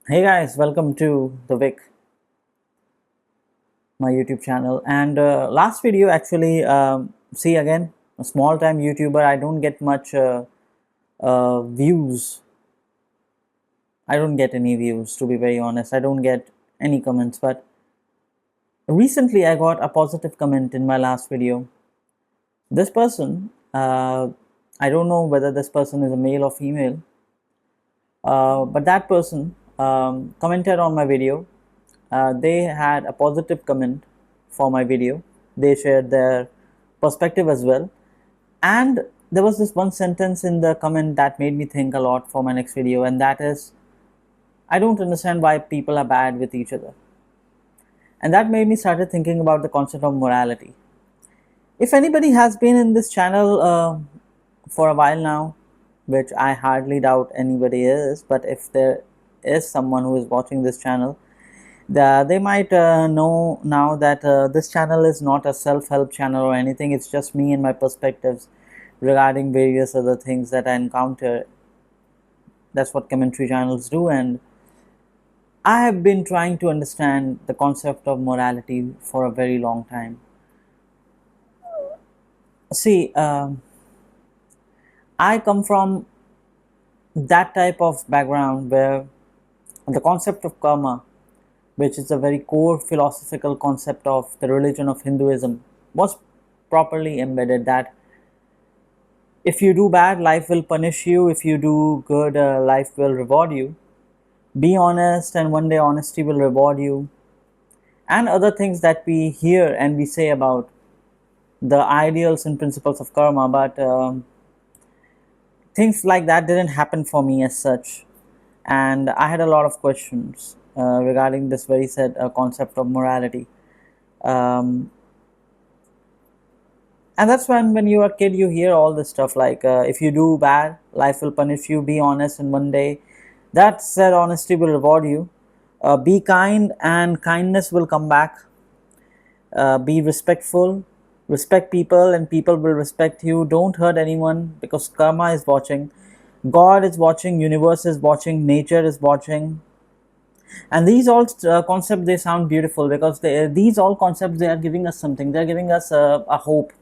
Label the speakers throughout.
Speaker 1: Hey guys, welcome to the Vic, my YouTube channel. And last video, actually, see again, a small time YouTuber. I don't get much views. I don't get any views, to be very honest. I don't get any comments. But recently, I got a positive comment in my last video. This person, I don't know whether this person is a male or female, but that person commented on my video. They had a positive comment for my video. They shared their perspective as well. And there was this one sentence in the comment that made me think a lot for my next video, and that is, I don't understand why people are bad with each other. And that made me started thinking about the concept of morality. If anybody has been in this channel for a while now, which I hardly doubt anybody is, but if there is someone who is watching this channel, they might know now that this channel is not a self-help channel or anything. It's just me and my perspectives regarding various other things that I encounter. That's what commentary channels do, and I have been trying to understand the concept of morality for a very long time. See, I come from that type of background where the concept of karma, which is a very core philosophical concept of the religion of Hinduism, was properly embedded, that if you do bad, life will punish you. If you do good, life will reward you. Be honest, and one day honesty will reward you. And other things that we hear and we say about the ideals and principles of karma, but things like that didn't happen for me as such. And I had a lot of questions regarding this very said concept of morality. Um, and that's when you're a kid, you hear all this stuff like, if you do bad, life will punish you. Be honest, and one day that said honesty will reward you. Be kind, and kindness will come back. Be respectful, respect people, and people will respect you. Don't hurt anyone, because karma is watching, God is watching, universe is watching, nature is watching. And these all concepts, they sound beautiful, because these all concepts, they are giving us something. They're giving us a hope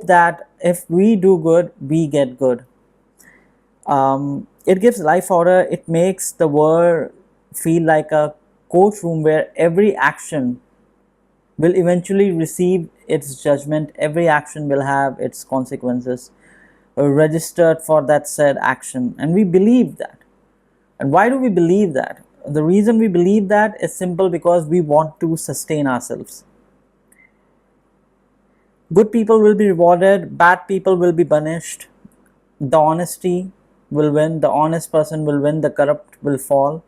Speaker 1: that if we do good, we get good. It gives life order. It makes the world feel like a courtroom where every action will eventually receive its judgment. Every action will have its consequences registered for that said action. And we believe that. And why do we believe that? The reason we believe that is simple, because we want to sustain ourselves. Good people will be rewarded, bad people will be punished. The honesty will win, the honest person will win, the corrupt will fall.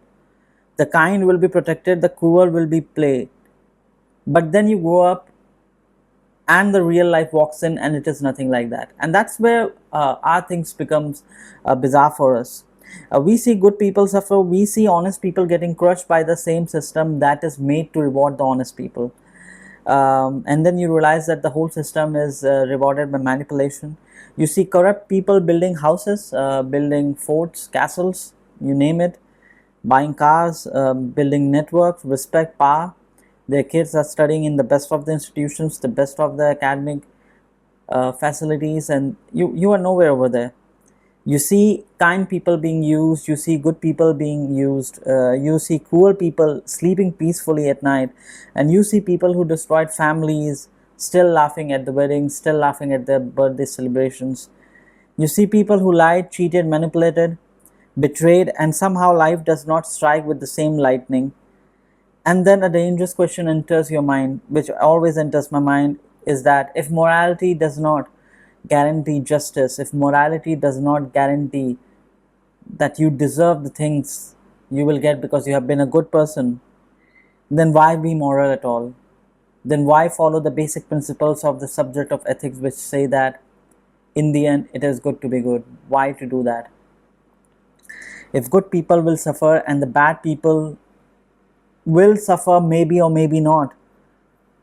Speaker 1: The kind will be protected, the cruel will be played. But then you grow up and the real life walks in, and it is nothing like that. And that's where our things becomes bizarre for us. We see good people suffer, we see honest people getting crushed by the same system that is made to reward the honest people. And then you realize that the whole system is rewarded by manipulation. You see corrupt people building houses, building forts, castles, you name it, buying cars, building networks, respect, power. Their kids are studying in the best of the institutions, the best of the academic facilities, and you are nowhere over there. You see kind people being used, you see good people being used, you see cruel people sleeping peacefully at night, and you see people who destroyed families still laughing at the weddings, still laughing at their birthday celebrations. You see people who lied, cheated, manipulated, betrayed, and somehow life does not strike with the same lightning. And then a dangerous question enters your mind, which always enters my mind, is that if morality does not guarantee justice, if morality does not guarantee that you deserve the things you will get because you have been a good person, then why be moral at all? Then why follow the basic principles of the subject of ethics, which say that in the end it is good to be good? Why to do that? If good people will suffer and the bad people will suffer, maybe or maybe not,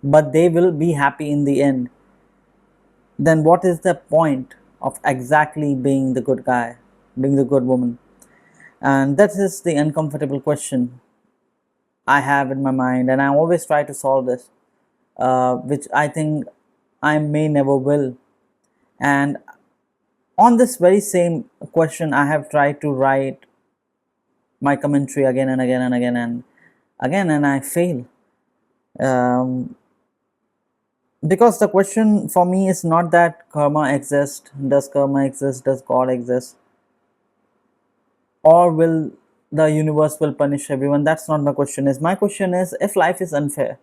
Speaker 1: but they will be happy in the end, then what is the point of exactly being the good guy, being the good woman? And that is the uncomfortable question I have in my mind, and I always try to solve this, which I think I may never will. And on this very same question, I have tried to write my commentary again and again and again and again, and I fail. Um, because the question for me is not that karma exists, does karma exist, does God exist, or will the universe will punish everyone. That's not my question. Is my question is, if life is unfair,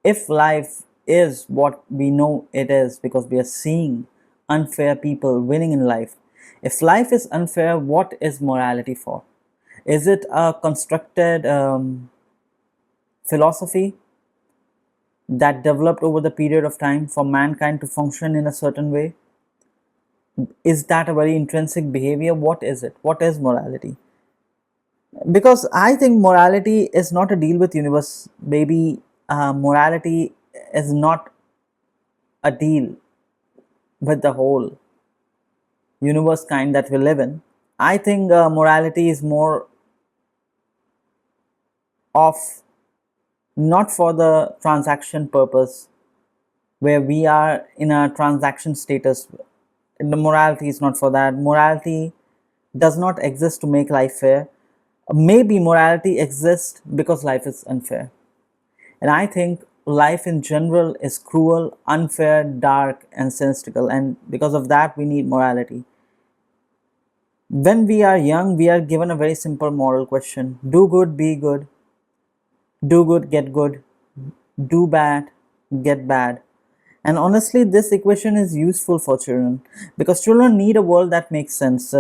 Speaker 1: if life is what we know it is because we are seeing unfair people winning in life, if life is unfair, what is morality for? Is it a constructed philosophy that developed over the period of time for mankind to function in a certain way? Is that a very intrinsic behavior? What is it? What is morality? Because I think morality is not a deal with universe, baby. Morality is not a deal with the whole universe kind that we live in. I think morality is more of not for the transaction purpose, where we are in a transaction status. The morality is not for that. Morality does not exist to make life fair. Maybe morality exists because life is unfair. And I think life in general is cruel, unfair, dark, and cynical. And because of that, we need morality. When we are young, we are given a very simple moral question: do good, be good; do good, get good; do bad, get bad. And honestly, this equation is useful for children because children need a world that makes sense.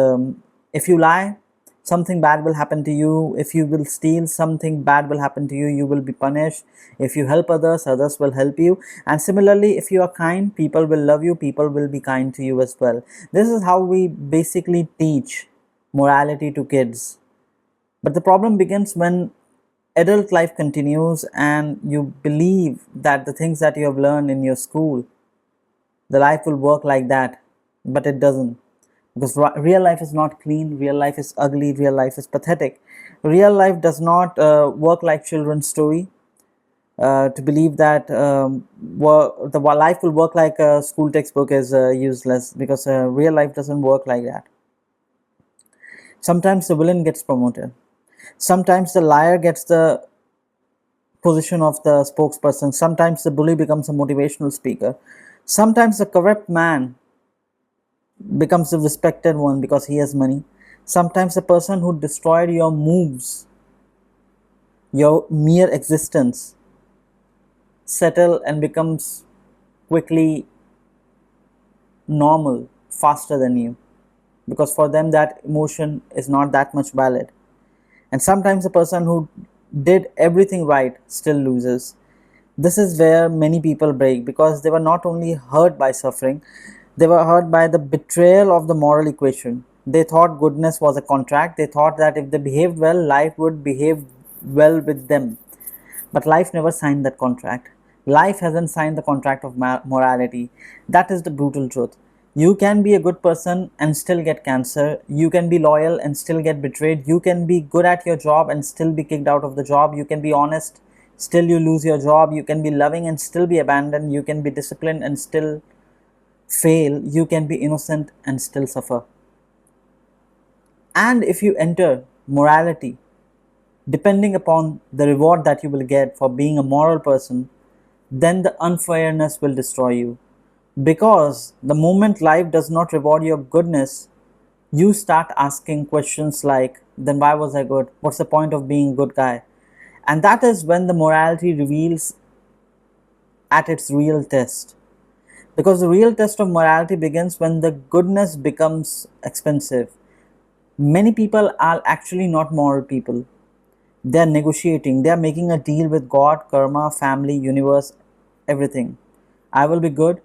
Speaker 1: If you lie, something bad will happen to you. If you will steal, something bad will happen to you. You will be punished. If you help others, others will help you. And similarly, if you are kind, people will love you. People will be kind to you as well. This is how we basically teach morality to kids. But the problem begins when adult life continues and you believe that the things that you have learned in your school, the life will work like that, but it doesn't. Because real life is not clean, real life is ugly, real life is pathetic. Real life does not work like children's story. To believe that the life will work like a school textbook is useless, because real life doesn't work like that. Sometimes the villain gets promoted. Sometimes the liar gets the position of the spokesperson. Sometimes the bully becomes a motivational speaker. Sometimes the corrupt man becomes the respected one because he has money. Sometimes the person who destroyed your moves, your mere existence, settle and becomes quickly normal faster than you, because for them that emotion is not that much valid. And sometimes the person who did everything right still loses. This is where many people break, because they were not only hurt by suffering, they were hurt by the betrayal of the moral equation. They thought goodness was a contract. They thought that if they behaved well, life would behave well with them. But life never signed that contract. Life hasn't signed the contract of morality. That is the brutal truth. You can be a good person and still get cancer. You can be loyal and still get betrayed. You can be good at your job and still be kicked out of the job. You can be honest, still you lose your job. You can be loving and still be abandoned. You can be disciplined and still fail. You can be innocent and still suffer. And if you enter morality depending upon the reward that you will get for being a moral person, then the unfairness will destroy you. Because the moment life does not reward your goodness, you start asking questions like, then why was I good? What's the point of being a good guy? And that is when the morality reveals at its real test. Because the real test of morality begins when the goodness becomes expensive. Many people are actually not moral people. They are negotiating, they are making a deal with God, karma, family, universe, everything. I will be good,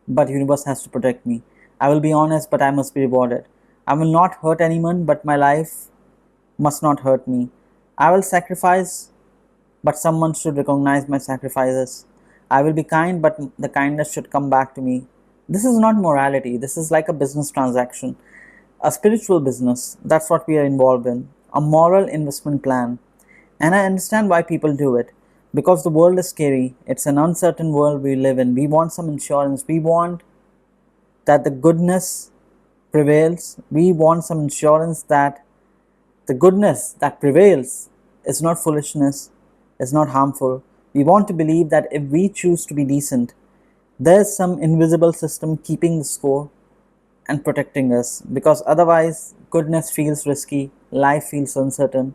Speaker 1: but universe has to protect me. I will be honest, but I must be rewarded. I will not hurt anyone, but my life must not hurt me. I will sacrifice, but someone should recognize my sacrifices. I will be kind, but the kindness should come back to me. This is not morality. This is like a business transaction. a spiritual business. That's what we are involved in. A moral investment plan. And I understand why people do it. Because the world is scary. It's an uncertain world we live in. We want some insurance. We want that the goodness prevails. We want some insurance that the goodness that prevails is not foolishness, is not harmful. We want to believe that if we choose to be decent, there's some invisible system keeping the score and protecting us, because otherwise goodness feels risky, life feels uncertain.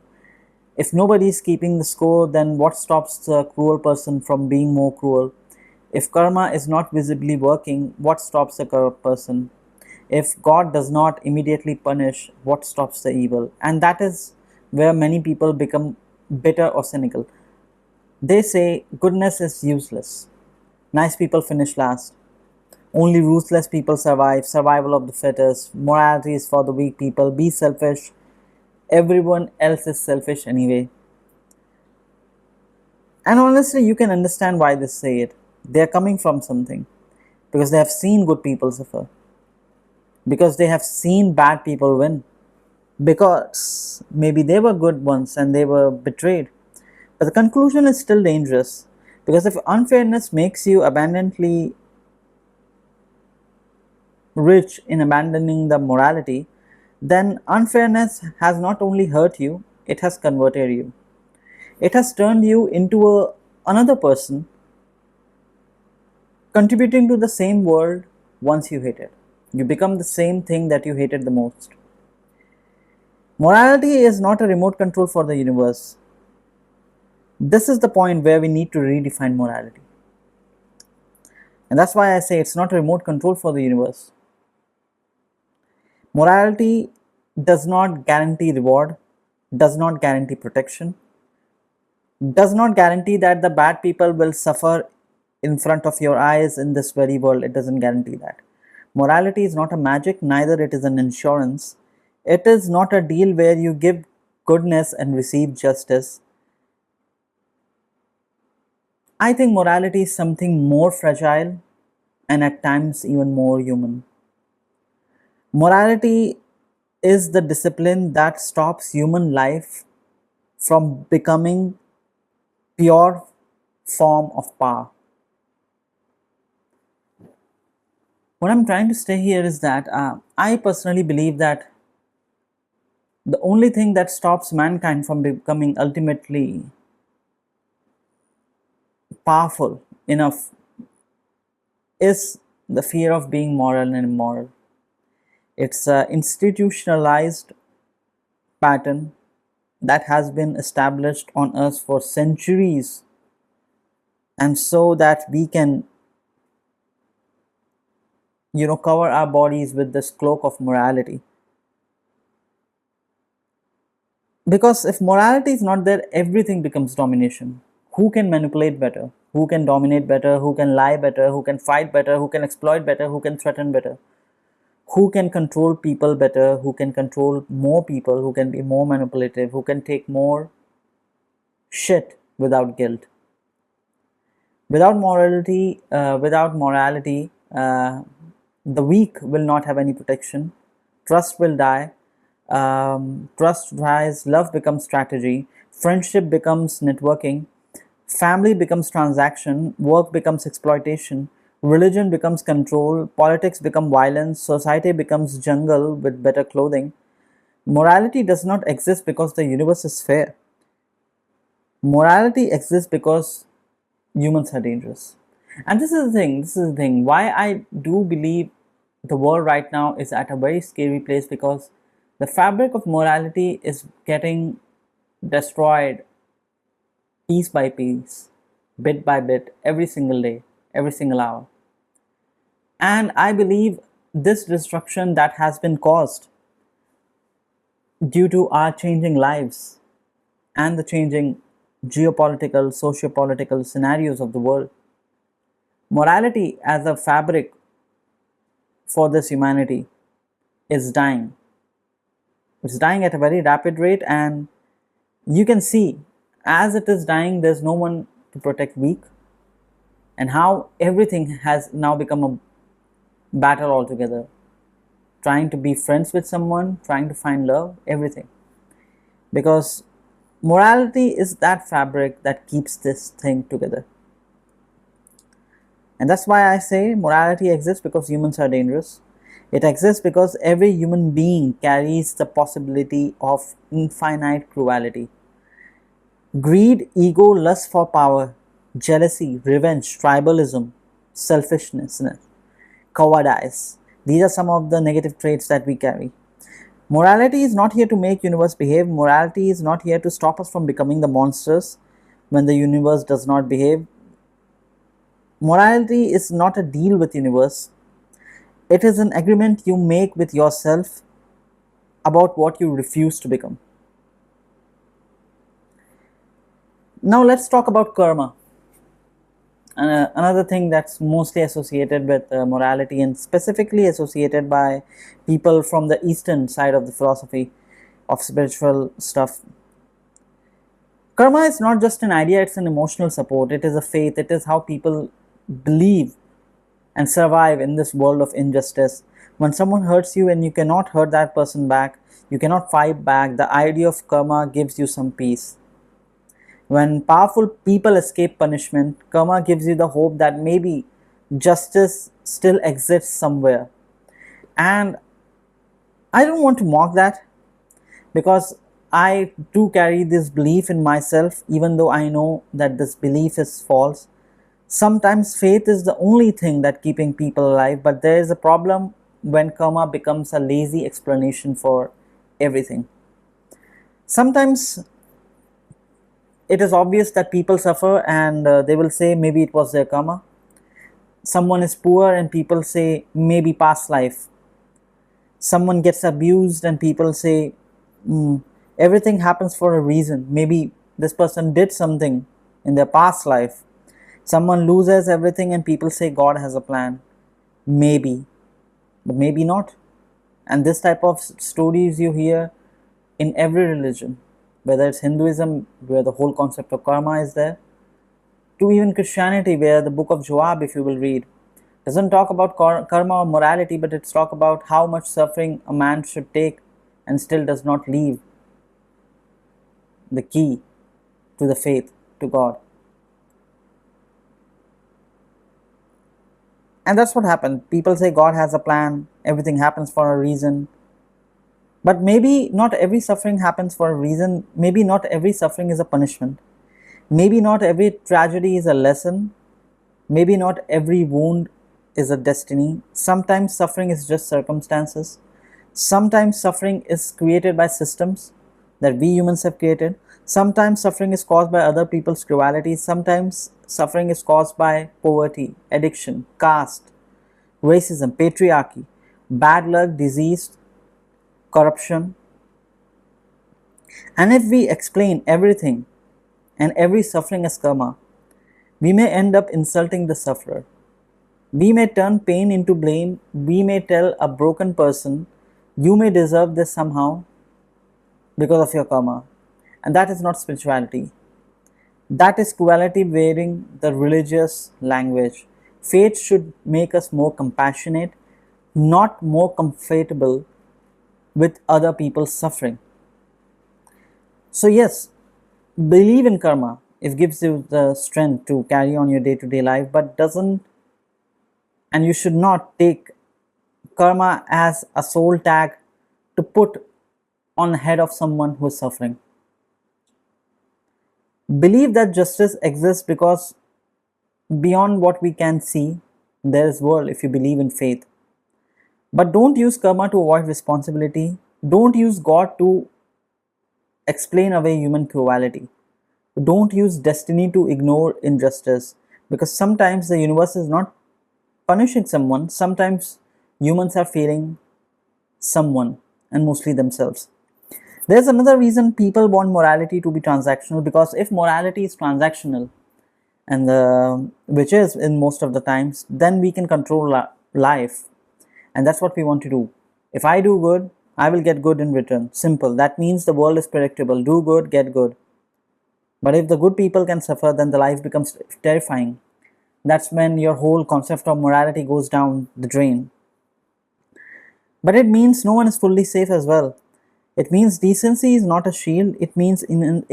Speaker 1: If nobody is keeping the score, then what stops the cruel person from being more cruel? If karma is not visibly working, what stops the corrupt person? If God does not immediately punish, what stops the evil? And that is where many people become bitter or cynical. They say goodness is useless. Nice people finish last. Only ruthless people survive. Survival of the fittest. Morality is for the weak people. Be selfish. Everyone else is selfish anyway. And honestly, you can understand why they say it. They are coming from something. Because they have seen good people suffer. Because they have seen bad people win. Because maybe they were good ones and they were betrayed. But the conclusion is still dangerous. Because if unfairness makes you abundantly rich in abandoning the morality, then unfairness has not only hurt you, it has converted you. It has turned you into another person, contributing to the same world once you hated. You become the same thing that you hated the most. Morality is not a remote control for the universe. This is the point where we need to redefine morality. And that's why I say it's not a remote control for the universe. Morality does not guarantee reward, does not guarantee protection, does not guarantee that the bad people will suffer in front of your eyes in this very world. It doesn't guarantee that. Morality is not a magic, neither it is an insurance. It is not a deal where you give goodness and receive justice. I think morality is something more fragile and at times even more human. Morality is the discipline that stops human life from becoming pure form of power. What I'm trying to say here is that I personally believe that the only thing that stops mankind from becoming ultimately powerful enough is the fear of being moral and immoral. It's an institutionalized pattern that has been established on us for centuries, and so that we can cover our bodies with this cloak of morality. Because if morality is not there, everything becomes domination. Who can manipulate better? Who can dominate better? Who can lie better? Who can fight better? Who can exploit better? Who can threaten better? Who can control people better? Who can control more people? Who can be more manipulative? Who can take more shit without guilt? Without morality, the weak will not have any protection. Trust will die. Trust dies. Love becomes strategy. Friendship becomes networking. Family becomes transaction. Work becomes exploitation. Religion becomes control. Politics become violence. Society becomes jungle with better clothing. Morality does not exist because the universe is fair. Morality exists because humans are dangerous. And this is the thing why I do believe the world right now is at a very scary place, because the fabric of morality is getting destroyed piece by piece, bit by bit, every single day, every single hour. And I believe this destruction that has been caused due to our changing lives and the changing geopolitical, socio-political scenarios of the world. Morality as a fabric for this humanity is dying. It's dying at a very rapid rate, and you can see as it is dying, there's no one to protect weak, and how everything has now become a battle altogether. trying to be friends with someone, trying to find love, everything. Because morality is that fabric that keeps this thing together. And that's why I say morality exists because humans are dangerous. It exists because every human being carries the possibility of infinite cruelty. Greed, ego, lust for power, jealousy, revenge, tribalism, selfishness, cowardice. These are some of the negative traits that we carry. Morality is not here to make universe behave. Morality is not here to stop us from becoming the monsters when the universe does not behave. Morality is not a deal with universe. It is an agreement you make with yourself about what you refuse to become. Now let's talk about karma. Another thing that's mostly associated with morality and specifically associated by people from the eastern side of the philosophy of spiritual stuff. Karma is not just an idea, it's an emotional support, it is a faith, it is how people believe and survive in this world of injustice. When someone hurts you and you cannot hurt that person back, you cannot fight back, the idea of karma gives you some peace. When powerful people escape punishment, karma gives you the hope that maybe justice still exists somewhere. And I don't want to mock that, because I do carry this belief in myself, even though I know that this belief is false. Sometimes faith is the only thing that keeping people alive, but there is a problem when karma becomes a lazy explanation for everything. Sometimes it is obvious that people suffer and they will say maybe it was their karma. Someone is poor and people say maybe past life. Someone gets abused and people say everything happens for a reason. Maybe this person did something in their past life. Someone loses everything and people say God has a plan. Maybe, but maybe not. And this type of stories you hear in every religion, whether it's Hinduism, where the whole concept of karma is there, to even Christianity, where the book of Joab, if you will read, doesn't talk about karma or morality, but it's talk about how much suffering a man should take and still does not leave the key to the faith, to God. And that's what happened. People say God has a plan, everything happens for a reason. But maybe not every suffering happens for a reason. Maybe not every suffering is a punishment. Maybe not every tragedy is a lesson. Maybe not every wound is a destiny. Sometimes suffering is just circumstances. Sometimes suffering is created by systems that we humans have created. Sometimes suffering is caused by other people's cruelty. Sometimes suffering is caused by poverty, addiction, caste, racism, patriarchy, bad luck, disease, corruption. And if we explain everything and every suffering as karma, we may end up insulting the sufferer. We may turn pain into blame. We may tell a broken person, you may deserve this somehow because of your karma. And that is not spirituality. That is cruelty wearing the religious language. Faith should make us more compassionate, not more comfortable with other people's suffering. So yes, believe in karma. It gives you the strength to carry on your day-to-day life, but doesn't, and you should not take karma as a soul tag to put on the head of someone who is suffering. Believe that justice exists because beyond what we can see, there is world if you believe in faith. But don't use karma to avoid responsibility. Don't use God to explain away human cruelty. Don't use destiny to ignore injustice, because sometimes the universe is not punishing someone, sometimes humans are failing someone, and mostly themselves. There's another reason people want morality to be transactional, because if morality is transactional, and which is in most of the times, then we can control life, and that's what we want to do. If I do good, I will get good in return. Simple. That means the world is predictable. Do good, get good. But if the good people can suffer, then the life becomes terrifying. That's when your whole concept of morality goes down the drain. But it means no one is fully safe as well. It means decency is not a shield. It means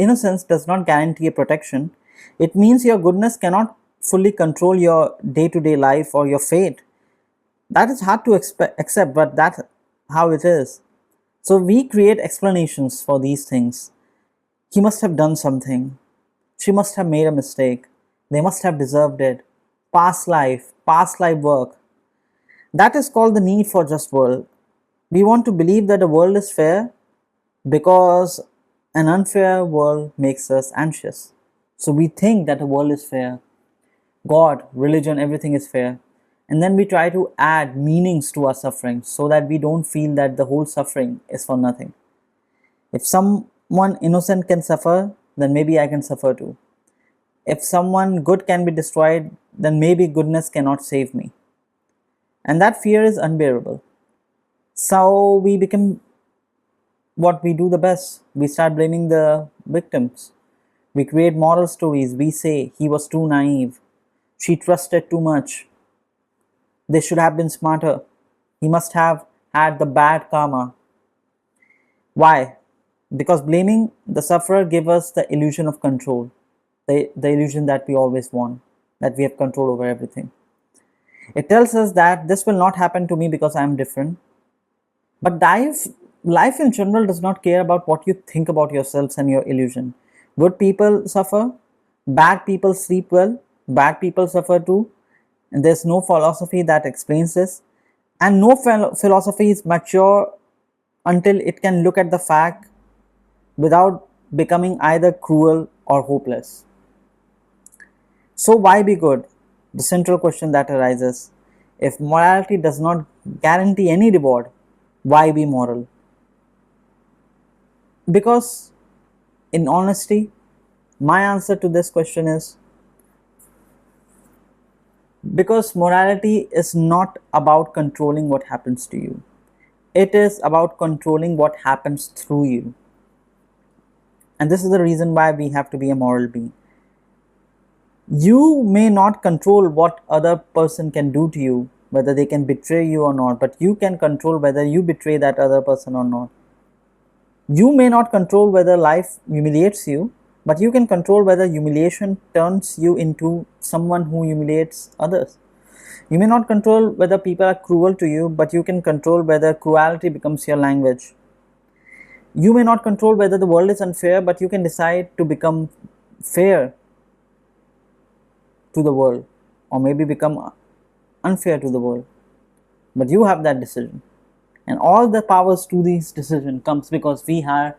Speaker 1: innocence does not guarantee a protection. It means your goodness cannot fully control your day to day life or your fate. That is hard to accept, but that's how it is. So we create explanations for these things. He must have done something. She must have made a mistake. They must have deserved it. Past life work. That is called the need for just world. We want to believe that the world is fair because an unfair world makes us anxious. So we think that the world is fair. God, religion, everything is fair. And then we try to add meanings to our suffering so that we don't feel that the whole suffering is for nothing. If someone innocent can suffer, then maybe I can suffer too. If someone good can be destroyed, then maybe goodness cannot save me. And that fear is unbearable. So we become what we do the best. We start blaming the victims. We create moral stories. We say he was too naive. She trusted too much. They should have been smarter. He must have had the bad karma. Why? Because blaming the sufferer gives us the illusion of control, the illusion that we always want, that we have control over everything. It tells us that this will not happen to me because I am different. But life in general does not care about what you think about yourselves and your illusion. Good people suffer, bad people sleep well, bad people suffer too. And there's no philosophy that explains this. And no philosophy is mature until it can look at the fact without becoming either cruel or hopeless. So why be good? The central question that arises. If morality does not guarantee any reward, why be moral? Because, in honesty, my answer to this question is because morality is not about controlling what happens to you. It is about controlling what happens through you. And this is the reason why we have to be a moral being. You may not control what other person can do to you, whether they can betray you or not, but you can control whether you betray that other person or not. You may not control whether life humiliates you, but you can control whether humiliation turns you into someone who humiliates others. You may not control whether people are cruel to you, but you can control whether cruelty becomes your language. You may not control whether the world is unfair, but you can decide to become fair to the world, or maybe become unfair to the world. But you have that decision. And all the powers to this decision comes because we are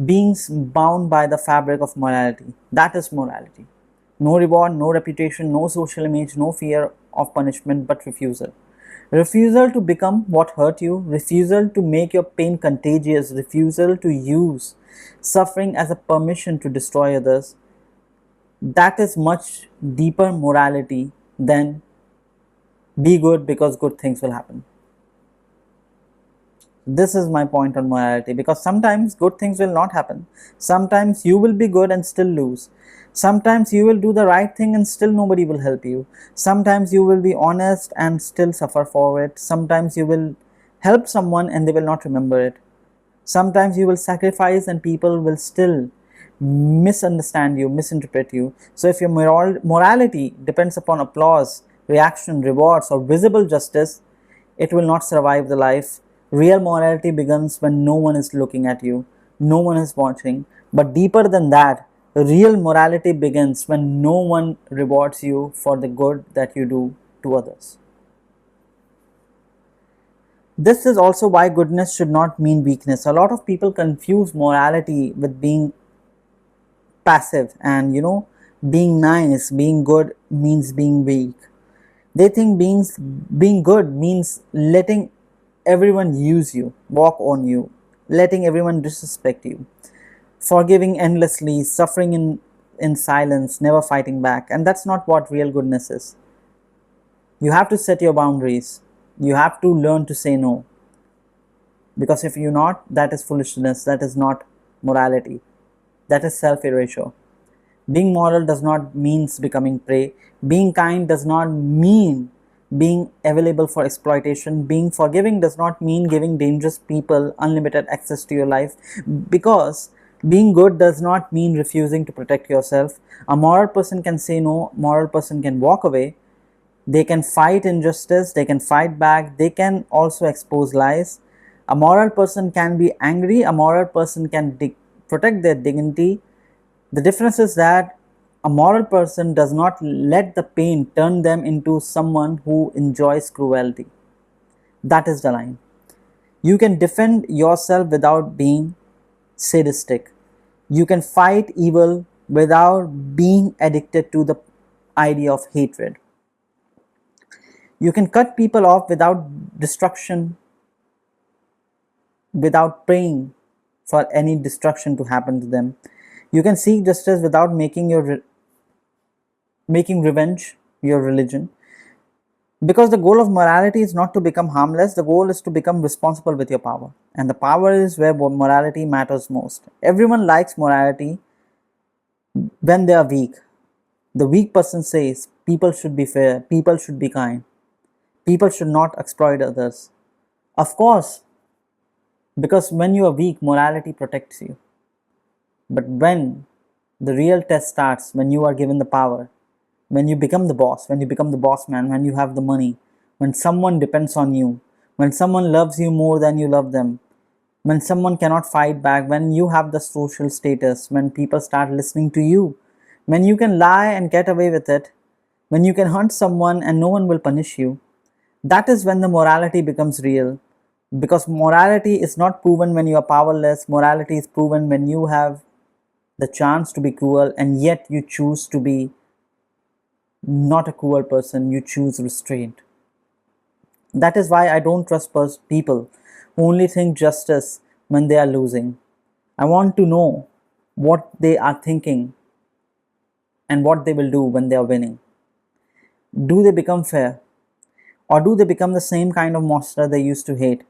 Speaker 1: beings bound by the fabric of morality. That is morality. No reward, no reputation, no social image, no fear of punishment, but refusal. Refusal to become what hurt you, refusal to make your pain contagious, refusal to use suffering as a permission to destroy others. That is much deeper morality than be good because good things will happen. This is my point on morality, because sometimes good things will not happen. Sometimes you will be good and still lose. Sometimes you will do the right thing and still nobody will help you. Sometimes you will be honest and still suffer for it. Sometimes you will help someone and they will not remember it. Sometimes you will sacrifice and people will still misunderstand you, misinterpret you. So if your morality depends upon applause, reaction, rewards, or visible justice, it will not survive the life. Real morality begins when no one is looking at you, no one is watching. But deeper than that, real morality begins when no one rewards you for the good that you do to others. This is also why goodness should not mean weakness. A lot of people confuse morality with being passive, and being nice, being good means being weak. They think being good means letting everyone use you, walk on you, letting everyone disrespect you, forgiving endlessly, suffering in silence, never fighting back. And that's not what real goodness is. You have to set your boundaries. You have to learn to say no. Because if you're not, that is foolishness. That is not morality. That is self-erasure. Being moral does not mean becoming prey. Being kind does not mean being available for exploitation. Being forgiving does not mean giving dangerous people unlimited access to your life, because being good does not mean refusing to protect yourself. A moral person can say no, moral person can walk away, they can fight injustice, they can fight back, they can also expose lies. A moral person can be angry, a moral person can protect their dignity. The difference is that a moral person does not let the pain turn them into someone who enjoys cruelty. That is the line. You can defend yourself without being sadistic. You can fight evil without being addicted to the idea of hatred. You can cut people off without destruction, without praying for any destruction to happen to them. You can seek justice without making revenge your religion. Because the goal of morality is not to become harmless, the goal is to become responsible with your power. And the power is where morality matters most. Everyone likes morality when they are weak. The weak person says people should be fair, people should be kind, people should not exploit others. Of course, because when you are weak, morality protects you. But when the real test starts, when you are given the power, when you become the boss, when you become the boss man, when you have the money, when someone depends on you, when someone loves you more than you love them, when someone cannot fight back, when you have the social status, when people start listening to you, when you can lie and get away with it, when you can hunt someone and no one will punish you, that is when the morality becomes real. Because morality is not proven when you are powerless, morality is proven when you have the chance to be cruel and yet you choose to be not a cruel person, you choose restraint. That is why I don't trust people who only think justice when they are losing. I want to know what they are thinking and what they will do when they are winning. Do they become fair? Or do they become the same kind of monster they used to hate?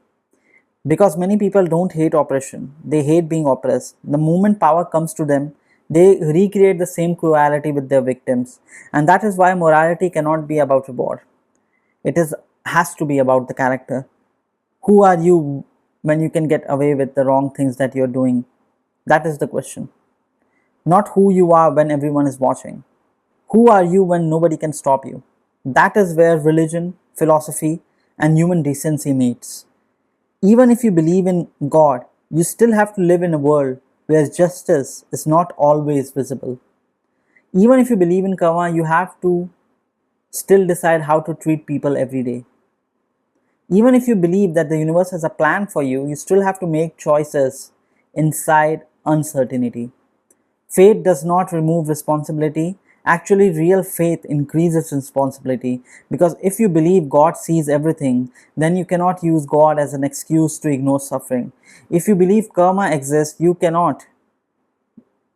Speaker 1: Because many people don't hate oppression, they hate being oppressed. The moment power comes to them, they recreate the same cruelty with their victims. And that is why morality cannot be about reward. It has to be about the character. Who are you when you can get away with the wrong things that you're doing? That is the question. Not who you are when everyone is watching. Who are you when nobody can stop you? That is where religion, philosophy, and human decency meets. Even if you believe in God, you still have to live in a world where justice is not always visible. Even if you believe in karma, you have to still decide how to treat people every day. Even if you believe that the universe has a plan for you, you still have to make choices inside uncertainty. Faith does not remove responsibility. Actually, real faith increases responsibility, because if you believe God sees everything, then you cannot use God as an excuse to ignore suffering. If you believe karma exists, you cannot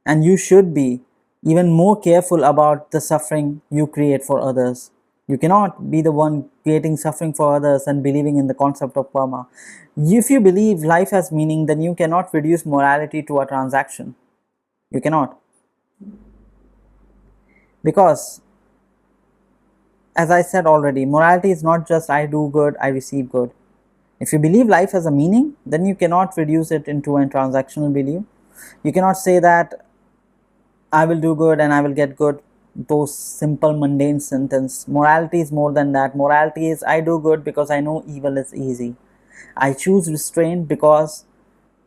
Speaker 1: and you should be even more careful about the suffering you create for others. You cannot be the one creating suffering for others and believing in the concept of karma. If you believe life has meaning, then you cannot reduce morality to a transaction. You cannot. Because, as I said already, morality is not just I do good, I receive good. If you believe life has a meaning, then you cannot reduce it into a transactional belief. You cannot say that I will do good and I will get good. Those simple mundane sentence. Morality is more than that. Morality is I do good because I know evil is easy. I choose restraint because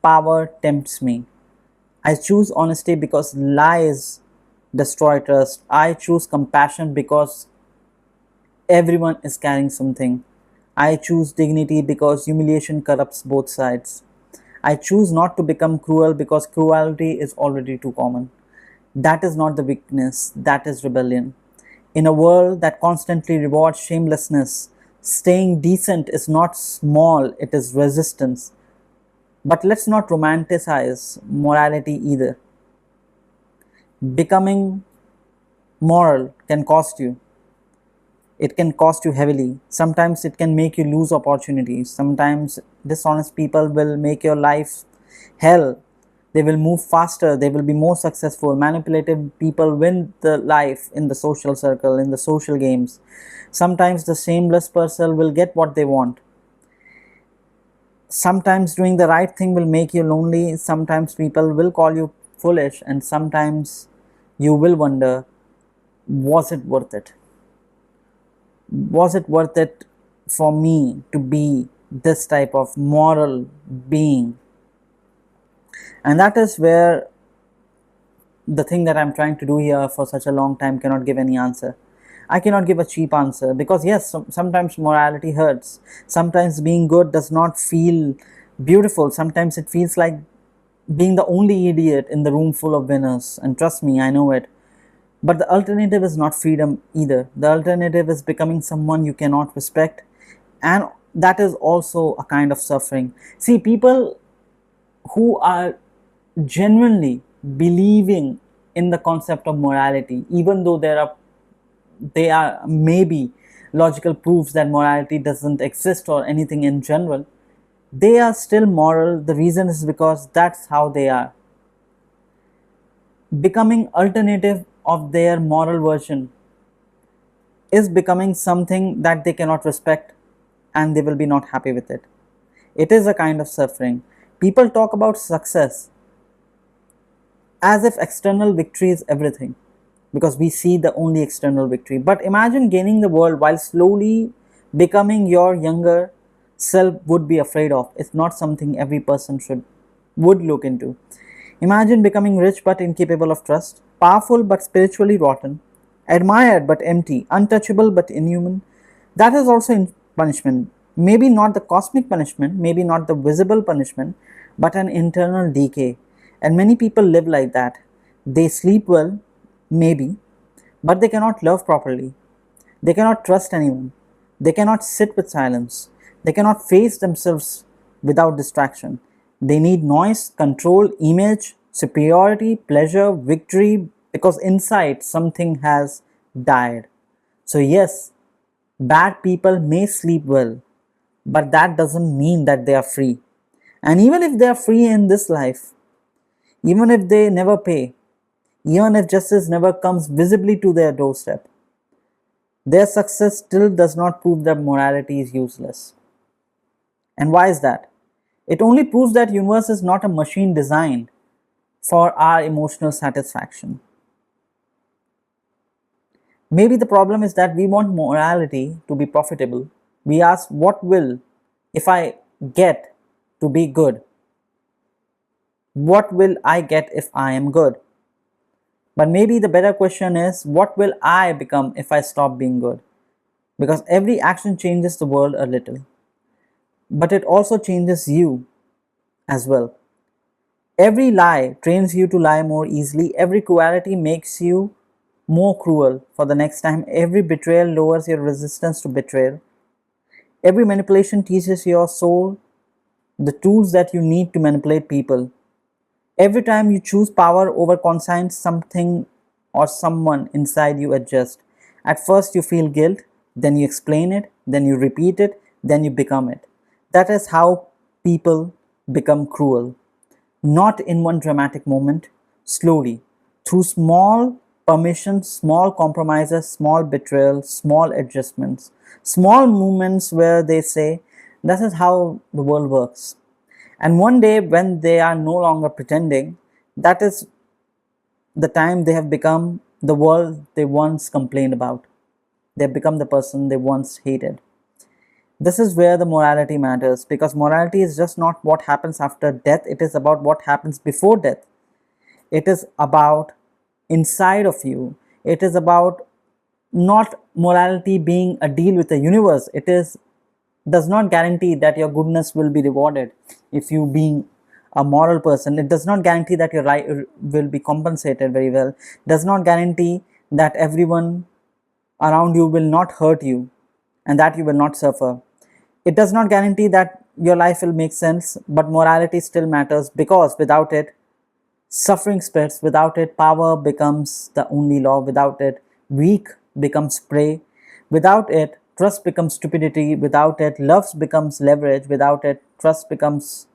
Speaker 1: power tempts me. I choose honesty because lies destroy trust. I choose compassion because everyone is carrying something. I choose dignity because humiliation corrupts both sides. I choose not to become cruel because cruelty is already too common. That is not the weakness, that is rebellion. In a world that constantly rewards shamelessness, staying decent is not small, it is resistance. But let's not romanticize morality either. Becoming moral can cost you. It can cost you heavily. Sometimes it can make you lose opportunities. Sometimes dishonest people will make your life hell. They will move faster, they will be more successful. Manipulative people win the life in the social circle, in the social games. Sometimes the shameless person will get what they want. Sometimes doing the right thing will make you lonely. Sometimes people will call you foolish, and sometimes you will wonder, was it worth it? Was it worth it for me to be this type of moral being? And that is where the thing that I'm trying to do here for such a long time cannot give any answer. I cannot give a cheap answer, because yes, sometimes morality hurts. Sometimes being good does not feel beautiful. Sometimes it feels like being the only idiot in the room full of winners. And trust me, I know it. But the alternative is not freedom either. The alternative is becoming someone you cannot respect. And that is also a kind of suffering. See, people who are genuinely believing in the concept of morality, even though they are maybe logical proofs that morality doesn't exist or anything in general, they are still moral. The reason is because that's how they are. Becoming alternative of their moral version is becoming something that they cannot respect, and they will be not happy with it. It is a kind of suffering. People talk about success as if external victory is everything, because we see the only external victory. But imagine gaining the world while slowly becoming your younger self would be afraid of. It's not something every person would look into. Imagine becoming rich but incapable of trust, powerful but spiritually rotten, admired but empty, untouchable but inhuman. That is also punishment. Maybe not the cosmic punishment, maybe not the visible punishment, but an internal decay. And many people live like that. They sleep well, maybe, but they cannot love properly. They cannot trust anyone. They cannot sit with silence. They cannot face themselves without distraction. They need noise, control, image, superiority, pleasure, victory, because inside something has died. So, yes, bad people may sleep well, but that doesn't mean that they are free. And even if they are free in this life, even if they never pay, even if justice never comes visibly to their doorstep, their success still does not prove that morality is useless. And why is that? It only proves that universe is not a machine designed for our emotional satisfaction. Maybe the problem is that we want morality to be profitable. We ask, what will, if I get to be good? What will I get if I am good? But maybe the better question is, what will I become if I stop being good? Because every action changes the world a little, but it also changes you as well. Every lie trains you to lie more easily. Every cruelty makes you more cruel for the next time. Every betrayal lowers your resistance to betrayal. Every manipulation teaches your soul the tools that you need to manipulate people. Every time you choose power over conscience, something or someone inside you adjusts. At first you feel guilt, then you explain it, then you repeat it, then you become it. That is how people become cruel. Not in one dramatic moment, slowly, through small permissions, small compromises, small betrayals, small adjustments, small movements where they say, this is how the world works. And one day, when they are no longer pretending, that is the time they have become the world they once complained about. They have become the person they once hated. This is where the morality matters, because morality is just not what happens after death, it is about what happens before death. It is about inside of you. It is about not morality being a deal with the universe. It is does not guarantee that your goodness will be rewarded if you being a moral person. It does not guarantee that your right will be compensated very well. Does not guarantee that everyone around you will not hurt you and that you will not suffer. It does not guarantee that your life will make sense, but morality still matters, because without it, suffering spreads. Without it, power becomes the only law. Without it, weak becomes prey. Without it, trust becomes stupidity. Without it, love becomes leverage. Without it, trust becomes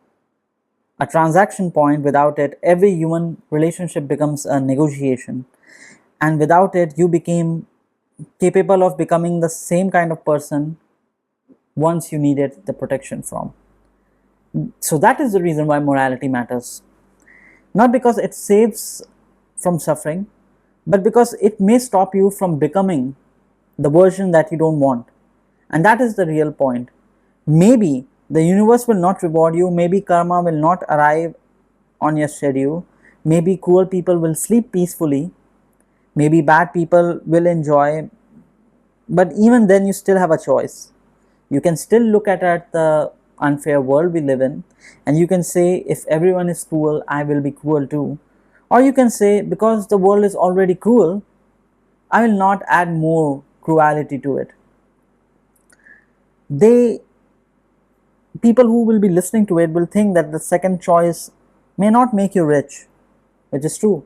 Speaker 1: a transaction point. Without it, every human relationship becomes a negotiation, and without it, you became capable of becoming the same kind of person once you needed the protection from. So that is the reason why morality matters. Not because it saves from suffering, but because it may stop you from becoming the version that you don't want. And that is the real point. Maybe the universe will not reward you, maybe karma will not arrive on your schedule, maybe cruel people will sleep peacefully, maybe bad people will enjoy, but even then you still have a choice. You can still look at the unfair world we live in, and you can say, if everyone is cruel, I will be cruel too. Or you can say, because the world is already cruel, I will not add more cruelty to it. People who will be listening to it will think that the second choice may not make you rich, which is true.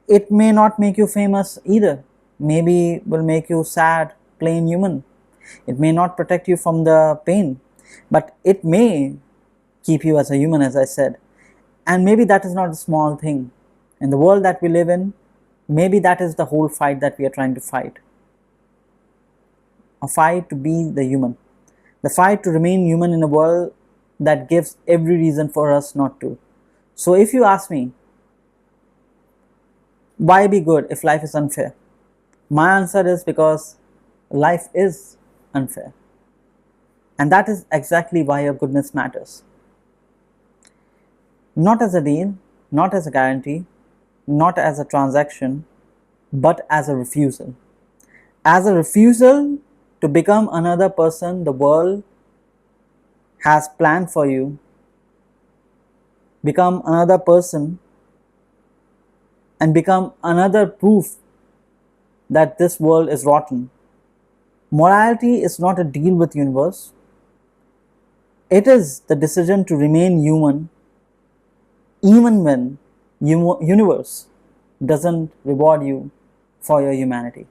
Speaker 1: It may not make you famous either. Maybe will make you sad, plain human. It may not protect you from the pain, but it may keep you as a human, as I said. And maybe that is not a small thing. In the world that we live in, maybe that is the whole fight that we are trying to fight. A fight to be the human. The fight to remain human in a world that gives every reason for us not to. So if you ask me, why be good if life is unfair? My answer is because life is unfair. And that is exactly why your goodness matters. Not as a deal, not as a guarantee, not as a transaction, but as a refusal. As a refusal to become another person the world has planned for you, become another person and become another proof that this world is rotten. Morality is not a deal with the universe. It is the decision to remain human even when universe doesn't reward you for your humanity.